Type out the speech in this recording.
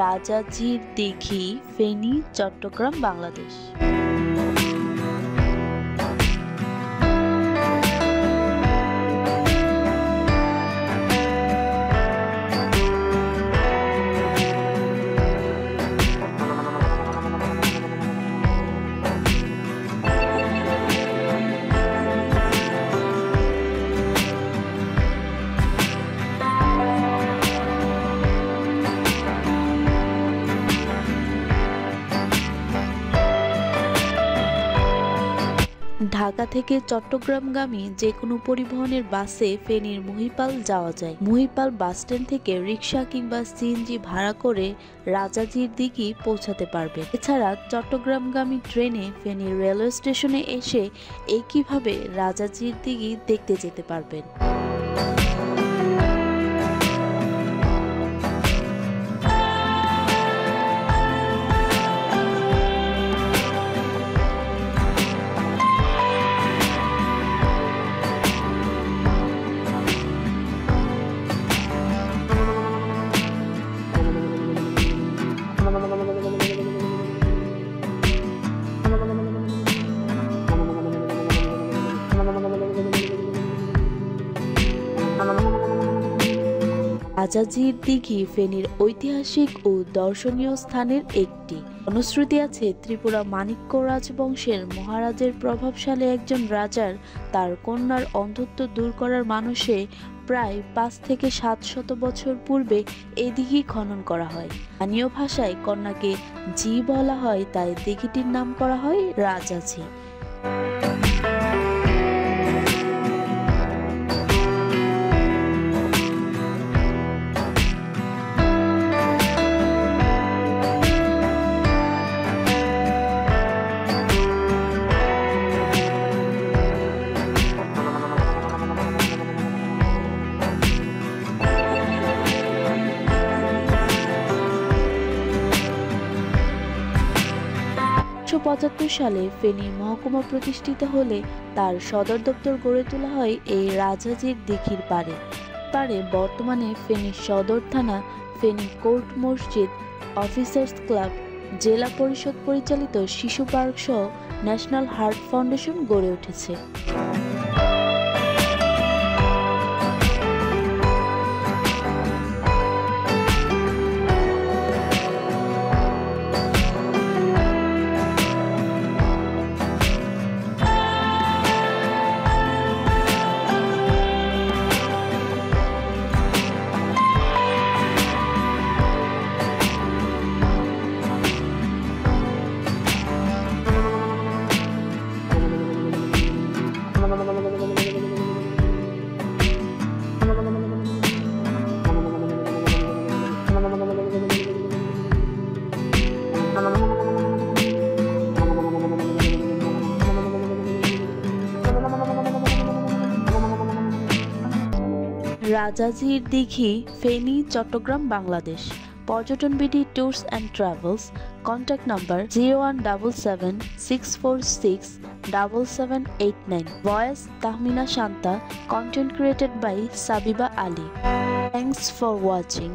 রাজাজির দিঘি, ফেনী, চট্টগ্রাম, বাংলাদেশ। ঢাকা থেকে চট্টগ্রামগামী যে কোনো পরিবহনের বাসে ফেনীর মহিপাল যাওয়া যায়। মহিপাল বাসস্ট্যান্ড থেকে রিক্সা কিংবা সিএনজি ভাড়া করে রাজাজির দিঘি পৌঁছাতে পারবে। এছাড়া চট্টগ্রামগামী ট্রেনে ফেনীর রেলওয়ে স্টেশনে এসে একইভাবে রাজাজির দিঘি দেখতে যেতে পারবেন। রাজাজির দিঘি ফেনীর ঐতিহাসিক ও দর্শনীয় স্থানের একটি। জনশ্রুতি আছে, ত্রিপুরা মাণিক্য রাজবংশের মহারাজের প্রভাবশালী একজন রাজার তার কন্যার অন্ধত্ব দূর করার মানসে প্রায় ৫ থেকে ৭০০ বছর পূর্বে এই দিঘি খনন করা হয়। স্থানীয় ভাষায় কন্যাকে জি বলা হয়, তাই দিঘিটির নাম করা হয় রাজাজি। সালে ফেনী মহকুমা প্রতিষ্ঠিত হলে তার সদর দপ্তর গড়ে তোলা হয় এই রাজাজির দিঘির পাড়ে। বর্তমানে ফেনী সদর থানা, ফেনী কোর্ট মসজিদ, অফিসার্স ক্লাব, জেলা পরিষদ পরিচালিত শিশু পার্ক সহ ন্যাশনাল হার্ট ফাউন্ডেশন গড়ে উঠেছে। রাজাজির দিঘি, Feni, Chattogram, Bangladesh. Porjoton BD tours and travels. Contact number 0177646789। Voice Tahmina Shanta. Content created by Sabiba Ali. Thanks for watching.